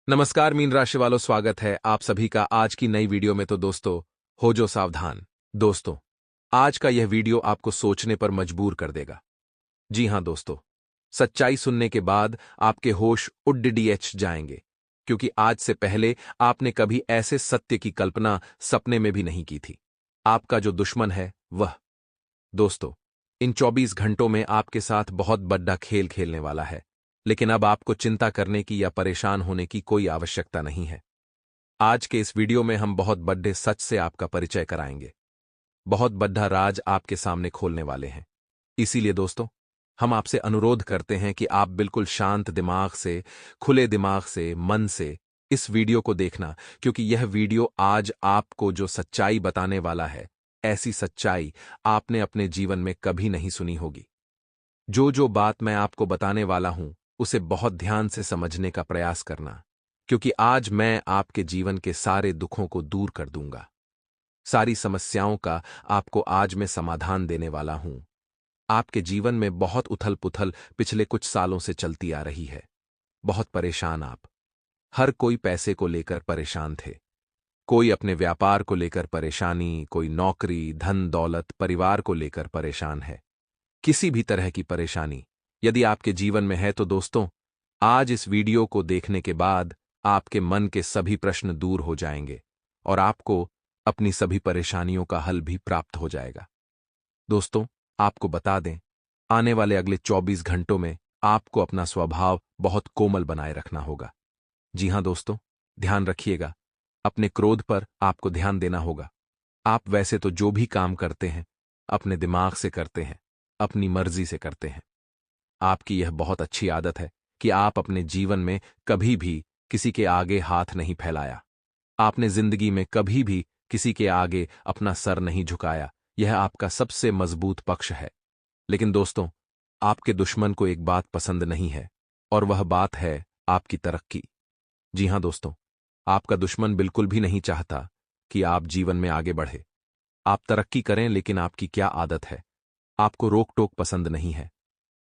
नमस्कार मीन राशि वालों, स्वागत है आप सभी का आज की नई वीडियो में। तो दोस्तों, हो जो सावधान। दोस्तों, आज का यह वीडियो आपको सोचने पर मजबूर कर देगा। जी हां दोस्तों, सच्चाई सुनने के बाद आपके होश उड्डीएच जाएंगे, क्योंकि आज से पहले आपने कभी ऐसे सत्य की कल्पना सपने में भी नहीं की थी। आपका जो दुश्मन है वह, दोस्तों, इन 24 घंटों में आपके साथ बहुत बड़ा खेल खेलने वाला है। लेकिन अब आपको चिंता करने की या परेशान होने की कोई आवश्यकता नहीं है। आज के इस वीडियो में हम बहुत बड़े सच से आपका परिचय कराएंगे। बहुत बड़ा राज आपके सामने खोलने वाले हैं। इसीलिए दोस्तों, हम आपसे अनुरोध करते हैं कि आप बिल्कुल शांत दिमाग से, खुले दिमाग से, मन से इस वीडियो को देखना, क्योंकि यह वीडियो आज आपको जो सच्चाई बताने वाला है, ऐसी सच्चाई आपने अपने जीवन में कभी नहीं सुनी होगी। जो बात मैं आपको बताने वाला हूं, उसे बहुत ध्यान से समझने का प्रयास करना, क्योंकि आज मैं आपके जीवन के सारे दुखों को दूर कर दूंगा। सारी समस्याओं का आपको आज मैं समाधान देने वाला हूं। आपके जीवन में बहुत उथल-पुथल पिछले कुछ सालों से चलती आ रही है। बहुत परेशान आप। हर कोई पैसे को लेकर परेशान थे। कोई अपने व्यापार को लेकर परेशानी, कोई नौकरी, धन दौलत, परिवार को लेकर परेशान है। किसी भी तरह की परेशानी यदि आपके जीवन में है तो दोस्तों, आज इस वीडियो को देखने के बाद आपके मन के सभी प्रश्न दूर हो जाएंगे और आपको अपनी सभी परेशानियों का हल भी प्राप्त हो जाएगा। दोस्तों, आपको बता दें, आने वाले अगले 24 घंटों में आपको अपना स्वभाव बहुत कोमल बनाए रखना होगा। जी हां दोस्तों, ध्यान रखिएगा, अपने क्रोध पर आपको ध्यान देना होगा। आप वैसे तो जो भी काम करते हैं, अपने दिमाग से करते हैं, अपनी मर्जी से करते हैं। आपकी यह बहुत अच्छी आदत है कि आप अपने जीवन में कभी भी किसी के आगे हाथ नहीं फैलाया। आपने जिंदगी में कभी भी किसी के आगे अपना सर नहीं झुकाया। यह आपका सबसे मजबूत पक्ष है। लेकिन दोस्तों, आपके दुश्मन को एक बात पसंद नहीं है, और वह बात है आपकी तरक्की। जी हां दोस्तों, आपका दुश्मन बिल्कुल भी नहीं चाहता कि आप जीवन में आगे बढ़े। आप तरक्की करें, लेकिन आपकी क्या आदत है, आपको रोक टोक पसंद नहीं है।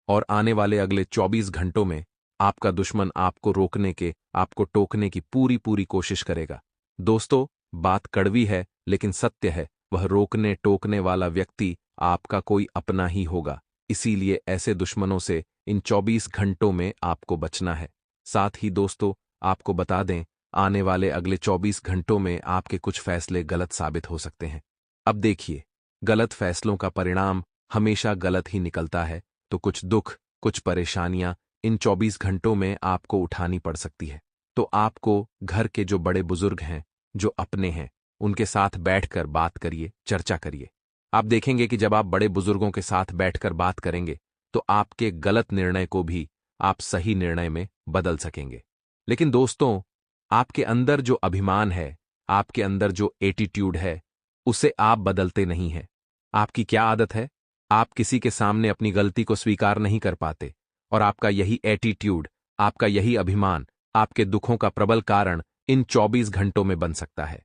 और आने वाले अगले 24 घंटों में आपका दुश्मन आपको रोकने के, आपको टोकने की पूरी पूरी कोशिश करेगा। दोस्तों, बात कड़वी है लेकिन सत्य है। वह रोकने टोकने वाला व्यक्ति आपका कोई अपना ही होगा। इसीलिए ऐसे दुश्मनों से इन 24 घंटों में आपको बचना है। साथ ही दोस्तों, आपको बता दें, आने वाले अगले 24 घंटों में आपके कुछ फैसले गलत साबित हो सकते हैं। अब देखिए, गलत फैसलों का परिणाम हमेशा गलत ही निकलता है। तो कुछ दुख, कुछ परेशानियां इन 24 घंटों में आपको उठानी पड़ सकती है। तो आपको घर के जो बड़े बुजुर्ग हैं, जो अपने हैं, उनके साथ बैठकर बात करिए, चर्चा करिए। आप देखेंगे कि जब आप बड़े बुजुर्गों के साथ बैठकर बात करेंगे, तो आपके गलत निर्णय को भी आप सही निर्णय में बदल सकेंगे। लेकिन दोस्तों, आपके अंदर जो अभिमान है, आपके अंदर जो एटीट्यूड है, उसे आप बदलते नहीं हैं। आपकी क्या आदत है? आप किसी के सामने अपनी गलती को स्वीकार नहीं कर पाते, और आपका यही एटीट्यूड, आपका यही अभिमान आपके दुखों का प्रबल कारण इन 24 घंटों में बन सकता है।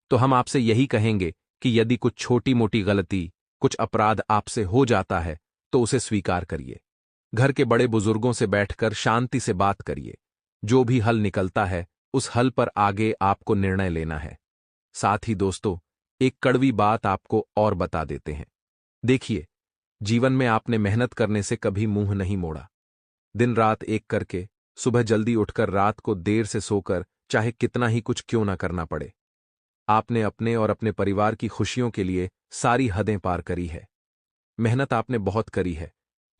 तो हम आपसे यही कहेंगे कि यदि कुछ छोटी मोटी गलती, कुछ अपराध आपसे हो जाता है, तो उसे स्वीकार करिए। घर के बड़े बुजुर्गों से बैठकर शांति से बात करिए। जो भी हल निकलता है, उस हल पर आगे आपको निर्णय लेना है। साथ ही दोस्तों, एक कड़वी बात आपको और बता देते हैं। देखिए, जीवन में आपने मेहनत करने से कभी मुंह नहीं मोड़ा। दिन रात एक करके, सुबह जल्दी उठकर रात को देर से सोकर, चाहे कितना ही कुछ क्यों ना करना पड़े, आपने अपने और अपने परिवार की खुशियों के लिए सारी हदें पार करी है। मेहनत आपने बहुत करी है,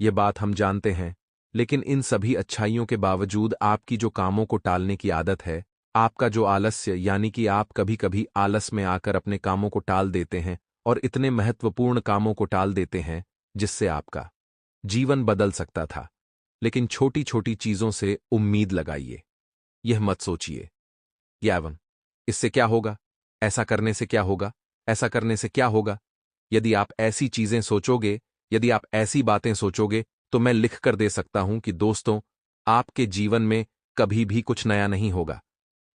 ये बात हम जानते हैं। लेकिन इन सभी अच्छाइयों के बावजूद आपकी जो कामों को टालने की आदत है, आपका जो आलस्य, यानी कि आप कभी कभी आलस में आकर अपने कामों को टाल देते हैं, और इतने महत्वपूर्ण कामों को टाल देते हैं जिससे आपका जीवन बदल सकता था। लेकिन छोटी छोटी चीजों से उम्मीद लगाइए। यह मत सोचिए यावम, इससे क्या होगा, ऐसा करने से क्या होगा, ऐसा करने से क्या होगा। यदि आप ऐसी चीजें सोचोगे, यदि आप ऐसी बातें सोचोगे, तो मैं लिख कर दे सकता हूं कि दोस्तों, आपके जीवन में कभी भी कुछ नया नहीं होगा,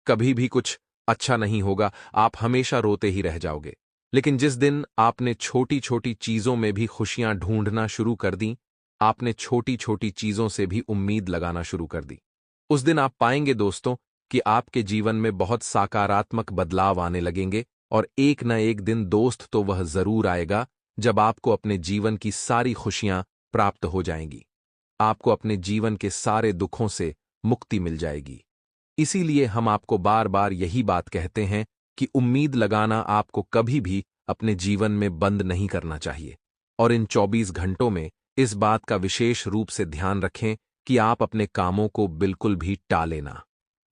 कभी भी कुछ अच्छा नहीं होगा। आप हमेशा रोते ही रह जाओगे। लेकिन जिस दिन आपने छोटी छोटी चीजों में भी खुशियां ढूंढना शुरू कर दी, आपने छोटी छोटी चीजों से भी उम्मीद लगाना शुरू कर दी, उस दिन आप पाएंगे दोस्तों कि आपके जीवन में बहुत सकारात्मक बदलाव आने लगेंगे और एक न एक दिन दोस्त तो वह जरूर आएगा जब आपको अपने जीवन की सारी खुशियां प्राप्त हो जाएंगी। आपको अपने जीवन के सारे दुखों से मुक्ति मिल जाएगी। इसीलिए हम आपको बार बार यही बात कहते हैं कि उम्मीद लगाना आपको कभी भी अपने जीवन में बंद नहीं करना चाहिए। और इन 24 घंटों में इस बात का विशेष रूप से ध्यान रखें कि आप अपने कामों को बिल्कुल भी टालें ना।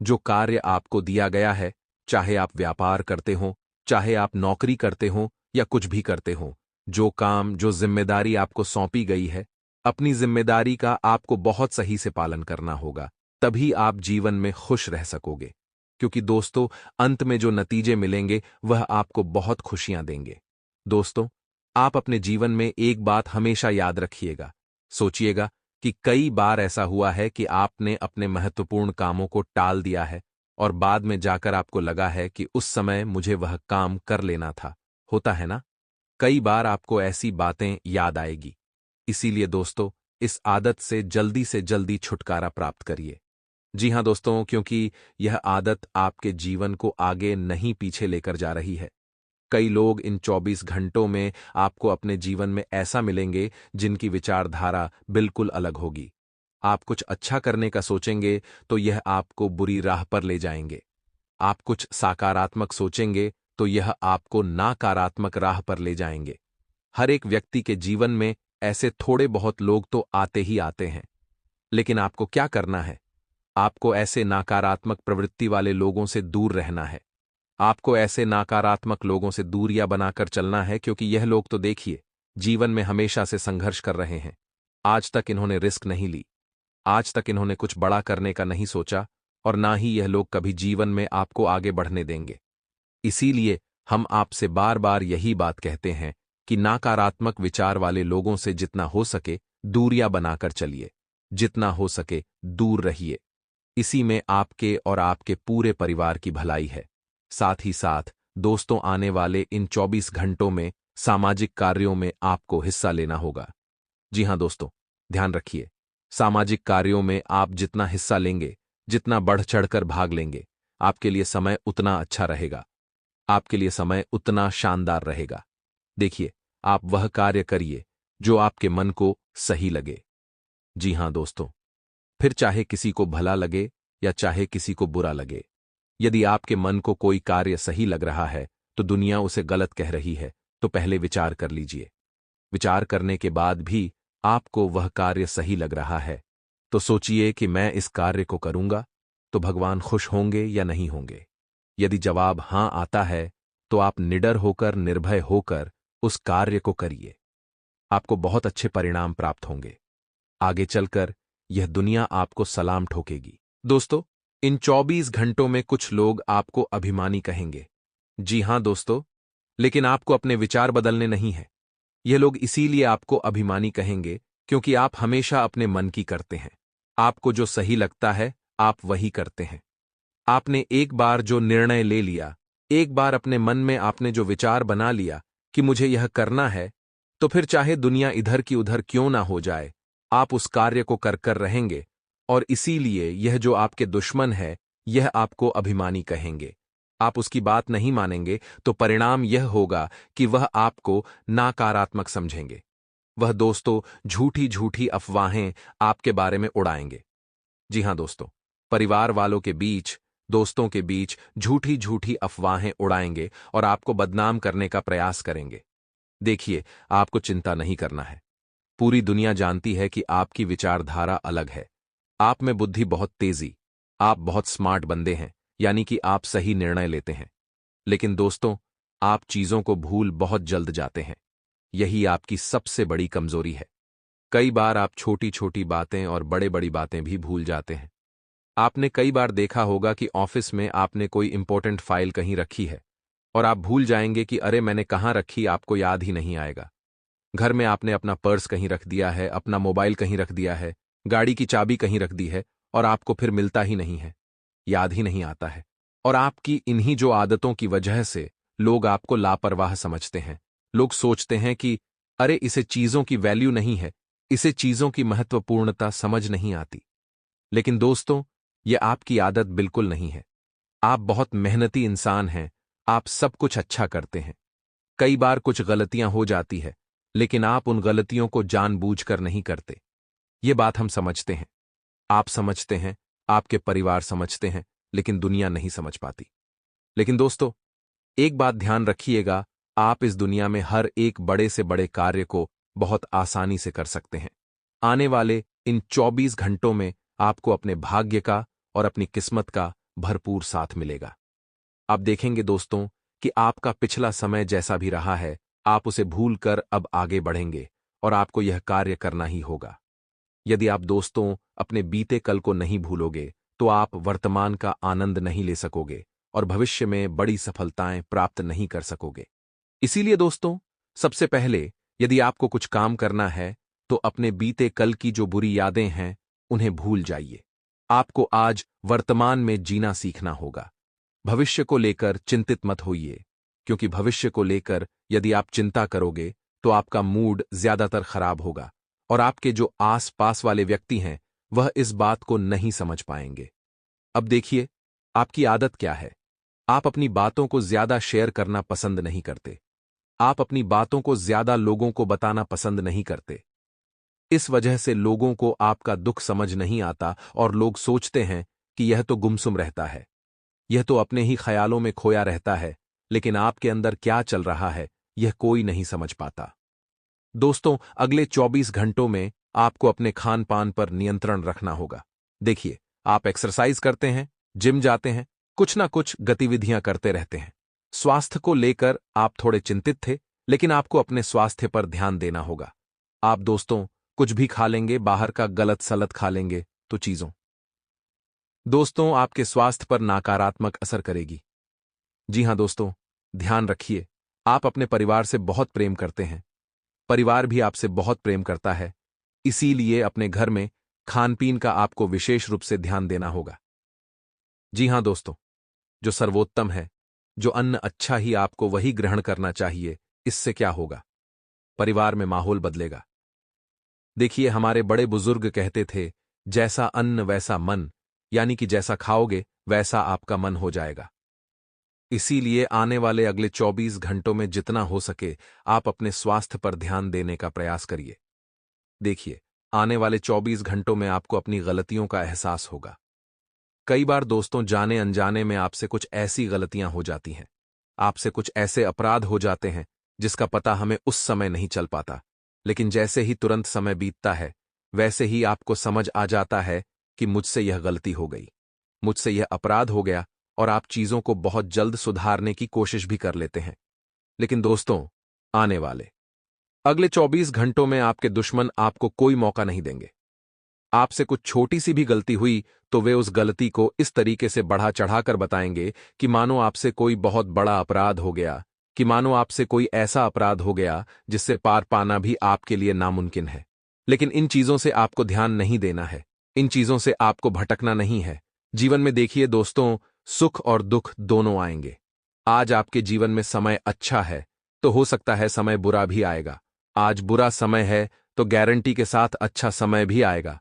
जो कार्य आपको दिया गया है, चाहे आप व्यापार करते हो, चाहे आप नौकरी करते हो या कुछ भी करते हो, जो काम, जो जिम्मेदारी आपको सौंपी गई है, अपनी जिम्मेदारी का आपको बहुत सही से पालन करना होगा। तभी आप जीवन में खुश रह सकोगे। क्योंकि दोस्तों, अंत में जो नतीजे मिलेंगे वह आपको बहुत खुशियां देंगे। दोस्तों, आप अपने जीवन में एक बात हमेशा याद रखिएगा। सोचिएगा कि कई बार ऐसा हुआ है कि आपने अपने महत्वपूर्ण कामों को टाल दिया है और बाद में जाकर आपको लगा है कि उस समय मुझे वह काम कर लेना था। होता है ना? कई बार आपको ऐसी बातें याद आएगी। इसीलिए दोस्तों, इस आदत से जल्दी छुटकारा प्राप्त करिए। जी हां दोस्तों, क्योंकि यह आदत आपके जीवन को आगे नहीं पीछे लेकर जा रही है। कई लोग इन 24 घंटों में आपको अपने जीवन में ऐसा मिलेंगे जिनकी विचारधारा बिल्कुल अलग होगी। आप कुछ अच्छा करने का सोचेंगे तो यह आपको बुरी राह पर ले जाएंगे। आप कुछ सकारात्मक सोचेंगे तो यह आपको नकारात्मक राह पर ले जाएंगे। हर एक व्यक्ति के जीवन में ऐसे थोड़े बहुत लोग तो आते ही आते हैं, लेकिन आपको क्या करना है? आपको ऐसे नकारात्मक प्रवृत्ति वाले लोगों से दूर रहना है। आपको ऐसे नकारात्मक लोगों से दूरियां बनाकर चलना है, क्योंकि यह लोग तो देखिए, जीवन में हमेशा से संघर्ष कर रहे हैं। आज तक इन्होंने रिस्क नहीं ली, आज तक इन्होंने कुछ बड़ा करने का नहीं सोचा, और ना ही यह लोग कभी जीवन में आपको आगे बढ़ने देंगे। इसीलिए हम आपसे बार बार यही बात कहते हैं कि नकारात्मक विचार वाले लोगों से जितना हो सके दूरियां बनाकर चलिए, जितना हो सके दूर रहिए। इसी में आपके और आपके पूरे परिवार की भलाई है। साथ ही साथ दोस्तों, आने वाले इन 24 घंटों में सामाजिक कार्यों में आपको हिस्सा लेना होगा। जी हां दोस्तों, ध्यान रखिए, सामाजिक कार्यों में आप जितना हिस्सा लेंगे, जितना बढ़ चढ़कर भाग लेंगे, आपके लिए समय उतना अच्छा रहेगा, आपके लिए समय उतना शानदार रहेगा। देखिए, आप वह कार्य करिए जो आपके मन को सही लगे। जी हां दोस्तों, फिर चाहे किसी को भला लगे या चाहे किसी को बुरा लगे, यदि आपके मन को कोई कार्य सही लग रहा है तो दुनिया उसे गलत कह रही है, तो पहले विचार कर लीजिए। विचार करने के बाद भी आपको वह कार्य सही लग रहा है तो सोचिए कि मैं इस कार्य को करूंगा तो भगवान खुश होंगे या नहीं होंगे। यदि जवाब हां आता है तो आप निडर होकर, निर्भय होकर उस कार्य को करिए। आपको बहुत अच्छे परिणाम प्राप्त होंगे। आगे चलकर यह दुनिया आपको सलाम ठोकेगी। दोस्तों, इन 24 घंटों में कुछ लोग आपको अभिमानी कहेंगे। जी हां दोस्तों, लेकिन आपको अपने विचार बदलने नहीं है। यह लोग इसीलिए आपको अभिमानी कहेंगे क्योंकि आप हमेशा अपने मन की करते हैं। आपको जो सही लगता है आप वही करते हैं। आपने एक बार जो निर्णय ले लिया, एक बार अपने मन में आपने जो विचार बना लिया कि मुझे यह करना है, तो फिर चाहे दुनिया इधर की उधर क्यों ना हो जाए, आप उस कार्य को कर रहेंगे। और इसीलिए यह जो आपके दुश्मन है, यह आपको अभिमानी कहेंगे। आप उसकी बात नहीं मानेंगे तो परिणाम यह होगा कि वह आपको नकारात्मक समझेंगे। वह दोस्तों झूठी झूठी अफवाहें आपके बारे में उड़ाएंगे। जी हां दोस्तों, परिवार वालों के बीच, दोस्तों के बीच झूठी झूठी अफवाहें उड़ाएंगे और आपको बदनाम करने का प्रयास करेंगे। देखिए, आपको चिंता नहीं करना है। पूरी दुनिया जानती है कि आपकी विचारधारा अलग है। आप में बुद्धि बहुत तेजी, आप बहुत स्मार्ट बंदे हैं, यानी कि आप सही निर्णय लेते हैं। लेकिन दोस्तों, आप चीजों को भूल बहुत जल्द जाते हैं। यही आपकी सबसे बड़ी कमजोरी है। कई बार आप छोटी छोटी बातें और बड़े बड़ी बातें भी भूल जाते हैं। आपने कई बार देखा होगा कि ऑफिस में आपने कोई इंपॉर्टेंट फाइल कहीं रखी है और आप भूल जाएंगे कि अरे मैंने कहाँ रखी, आपको याद ही नहीं आएगा। घर में आपने अपना पर्स कहीं रख दिया है, अपना मोबाइल कहीं रख दिया है, गाड़ी की चाबी कहीं रख दी है और आपको फिर मिलता ही नहीं है, याद ही नहीं आता है। और आपकी इन्हीं जो आदतों की वजह से लोग आपको लापरवाह समझते हैं। लोग सोचते हैं कि अरे इसे चीजों की वैल्यू नहीं है, इसे चीजों की महत्वपूर्णता समझ नहीं आती। लेकिन दोस्तों, यह आपकी आदत बिल्कुल नहीं है। आप बहुत मेहनती इंसान हैं, आप सब कुछ अच्छा करते हैं। कई बार कुछ गलतियां हो जाती है, लेकिन आप उन गलतियों को जानबूझकर नहीं करते। ये बात हम समझते हैं। आप समझते हैं, आपके परिवार समझते हैं, लेकिन दुनिया नहीं समझ पाती। लेकिन दोस्तों, एक बात ध्यान रखिएगा, आप इस दुनिया में हर एक बड़े से बड़े कार्य को बहुत आसानी से कर सकते हैं। आने वाले इन 24 घंटों में आपको अपने भाग्य का और अपनी किस्मत का भरपूर साथ मिलेगा। आप देखेंगे दोस्तों कि आपका पिछला समय जैसा भी रहा है, आप उसे भूलकर अब आगे बढ़ेंगे और आपको यह कार्य करना ही होगा। यदि आप दोस्तों अपने बीते कल को नहीं भूलोगे, तो आप वर्तमान का आनंद नहीं ले सकोगे और भविष्य में बड़ी सफलताएं प्राप्त नहीं कर सकोगे। इसीलिए दोस्तों, सबसे पहले यदि आपको कुछ काम करना है, तो अपने बीते कल की जो बुरी यादें हैं, उन्हें भूल जाइए। आपको आज वर्तमान में जीना सीखना होगा। भविष्य को लेकर चिंतित मत होइए, क्योंकि भविष्य को लेकर यदि आप चिंता करोगे, तो आपका मूड ज्यादातर खराब होगा और आपके जो आस पास वाले व्यक्ति हैं, वह इस बात को नहीं समझ पाएंगे। अब देखिए, आपकी आदत क्या है। आप अपनी बातों को ज्यादा शेयर करना पसंद नहीं करते। आप अपनी बातों को ज्यादा लोगों को बताना पसंद नहीं करते। इस वजह से लोगों को आपका दुख समझ नहीं आता और लोग सोचते हैं कि यह तो गुमसुम रहता है, यह तो अपने ही ख्यालों में खोया रहता है, लेकिन आपके अंदर क्या चल रहा है, यह कोई नहीं समझ पाता। दोस्तों, अगले 24 घंटों में आपको अपने खान पान पर नियंत्रण रखना होगा। देखिए, आप एक्सरसाइज करते हैं, जिम जाते हैं, कुछ ना कुछ गतिविधियां करते रहते हैं। स्वास्थ्य को लेकर आप थोड़े चिंतित थे, लेकिन आपको अपने स्वास्थ्य पर ध्यान देना होगा। आप दोस्तों कुछ भी खा लेंगे, बाहर का गलत सलत खा लेंगे, तो चीजों दोस्तों आपके स्वास्थ्य पर नकारात्मक असर करेगी। जी हां दोस्तों, ध्यान रखिए, आप अपने परिवार से बहुत प्रेम करते हैं, परिवार भी आपसे बहुत प्रेम करता है। इसीलिए अपने घर में खान पीन का आपको विशेष रूप से ध्यान देना होगा। जी हां दोस्तों, जो सर्वोत्तम है, जो अन्न अच्छा ही आपको वही ग्रहण करना चाहिए। इससे क्या होगा, परिवार में माहौल बदलेगा। देखिए, हमारे बड़े बुजुर्ग कहते थे, जैसा अन्न वैसा मन, यानी कि जैसा खाओगे वैसा आपका मन हो जाएगा। इसीलिए आने वाले अगले 24 घंटों में जितना हो सके आप अपने स्वास्थ्य पर ध्यान देने का प्रयास करिए। देखिए, आने वाले 24 घंटों में आपको अपनी गलतियों का एहसास होगा। कई बार दोस्तों जाने अनजाने में आपसे कुछ ऐसी गलतियां हो जाती हैं, आपसे कुछ ऐसे अपराध हो जाते हैं जिसका पता हमें उस समय नहीं चल पाता, लेकिन जैसे ही तुरंत समय बीतता है, वैसे ही आपको समझ आ जाता है कि मुझसे यह गलती हो गई, मुझसे यह अपराध हो गया, और आप चीजों को बहुत जल्द सुधारने की कोशिश भी कर लेते हैं। लेकिन दोस्तों, आने वाले अगले 24 घंटों में आपके दुश्मन आपको कोई मौका नहीं देंगे। आपसे कुछ छोटी सी भी गलती हुई तो वे उस गलती को इस तरीके से बढ़ा चढ़ाकर बताएंगे कि मानो आपसे कोई बहुत बड़ा अपराध हो गया, कि मानो आपसे कोई ऐसा अपराध हो गया जिससे पार पाना भी आपके लिए नामुमकिन है। लेकिन इन चीजों से आपको ध्यान नहीं देना है, इन चीजों से आपको भटकना नहीं है। जीवन में देखिए दोस्तों, सुख और दुख दोनों आएंगे। आज आपके जीवन में समय अच्छा है, तो हो सकता है समय बुरा भी आएगा। आज बुरा समय है, तो गारंटी के साथ अच्छा समय भी आएगा।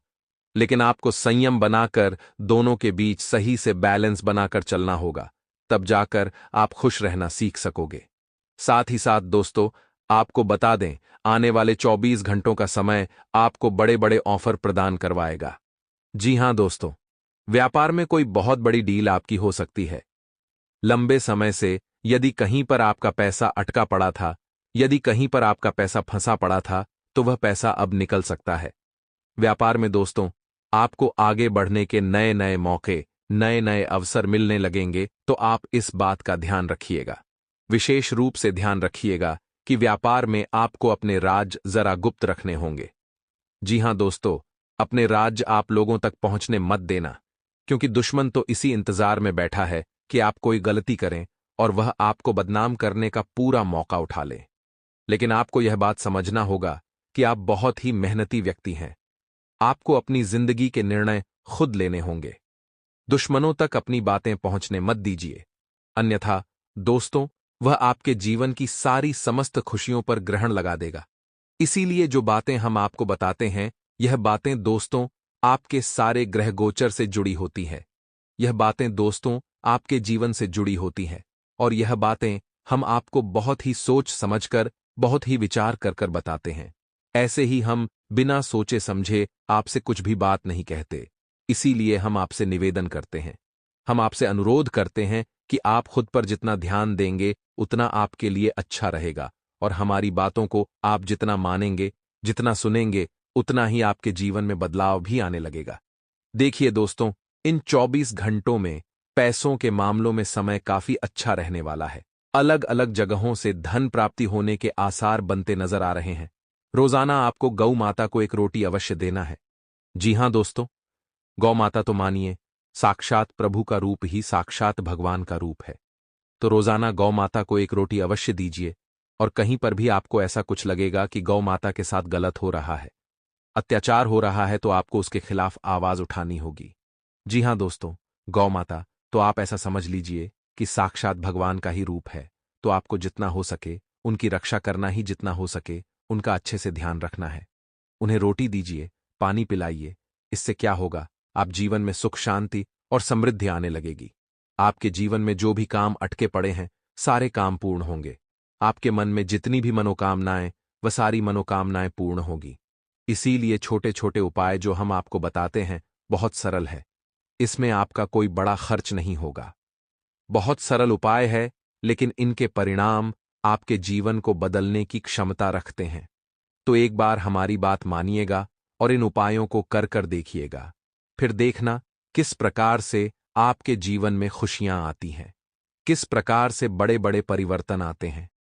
लेकिन आपको संयम बनाकर दोनों के बीच सही से बैलेंस बनाकर चलना होगा, तब जाकर आप खुश रहना सीख सकोगे। साथ ही साथ दोस्तों, आपको बता दें, आने वाले 24 घंटों का समय आपको बड़े बड़े ऑफर प्रदान करवाएगा। जी हां दोस्तों, व्यापार में कोई बहुत बड़ी डील आपकी हो सकती है। लंबे समय से यदि कहीं पर आपका पैसा अटका पड़ा था, यदि कहीं पर आपका पैसा फंसा पड़ा था, तो वह पैसा अब निकल सकता है। व्यापार में दोस्तों, आपको आगे बढ़ने के नए नए मौके, नए नए अवसर मिलने लगेंगे, तो आप इस बात का ध्यान रखिएगा। विशेष रूप से ध्यान रखिएगा कि व्यापार में आपको अपने राज जरा गुप्त रखने होंगे। जी हां दोस्तों, अपने राज आप लोगों तक पहुंचने मत देना, क्योंकि दुश्मन तो इसी इंतजार में बैठा है कि आप कोई गलती करें और वह आपको बदनाम करने का पूरा मौका उठा ले। लेकिन आपको यह बात समझना होगा कि आप बहुत ही मेहनती व्यक्ति हैं। आपको अपनी जिंदगी के निर्णय खुद लेने होंगे। दुश्मनों तक अपनी बातें पहुंचने मत दीजिए, अन्यथा दोस्तों वह आपके जीवन की सारी समस्त खुशियों पर ग्रहण लगा देगा। इसीलिए जो बातें हम आपको बताते हैं, यह बातें दोस्तों आपके सारे ग्रह गोचर से जुड़ी होती हैं। यह बातें दोस्तों आपके जीवन से जुड़ी होती हैं, और यह बातें हम आपको बहुत ही सोच समझकर, बहुत ही विचार कर कर बताते हैं। ऐसे ही हम बिना सोचे समझे आपसे कुछ भी बात नहीं कहते। इसीलिए हम आपसे निवेदन करते हैं, हम आपसे अनुरोध करते हैं कि आप खुद पर जितना ध्यान देंगे उतना आपके लिए अच्छा रहेगा, और हमारी बातों को आप जितना मानेंगे, जितना सुनेंगे, उतना ही आपके जीवन में बदलाव भी आने लगेगा। देखिए दोस्तों, इन 24 घंटों में पैसों के मामलों में समय काफी अच्छा रहने वाला है। अलग अलग जगहों से धन प्राप्ति होने के आसार बनते नजर आ रहे हैं। रोजाना आपको गौ माता को एक रोटी अवश्य देना है। जी हां दोस्तों, गौ माता तो मानिए साक्षात प्रभु का रूप ही साक्षात भगवान का रूप है। तो रोजाना गौ माता को एक रोटी अवश्य दीजिए, और कहीं पर भी आपको ऐसा कुछ लगेगा कि गौ माता के साथ गलत हो रहा है, अत्याचार हो रहा है, तो आपको उसके खिलाफ आवाज उठानी होगी। जी हां दोस्तों, गौ माता तो आप ऐसा समझ लीजिए कि साक्षात भगवान का ही रूप है। तो आपको जितना हो सके उनकी रक्षा करना ही, जितना हो सके उनका अच्छे से ध्यान रखना है। उन्हें रोटी दीजिए, पानी पिलाइए। इससे क्या होगा, आप जीवन में सुख शांति और समृद्धि आने लगेगी। आपके जीवन में जो भी काम अटके पड़े हैं, सारे काम पूर्ण होंगे। आपके मन में जितनी भी मनोकामनाएं, वह सारी मनोकामनाएं पूर्ण होगी। इसीलिए छोटे छोटे उपाय जो हम आपको बताते हैं बहुत सरल है। इसमें आपका कोई बड़ा खर्च नहीं होगा। बहुत सरल उपाय है, लेकिन इनके परिणाम आपके जीवन को बदलने की क्षमता रखते हैं। तो एक बार हमारी बात मानिएगा और इन उपायों को कर कर देखिएगा। फिर देखना किस प्रकार से आपके जीवन में खुशियां आती हैं, किस प्रकार से बड़े बड़े परिवर्तन आते हैं।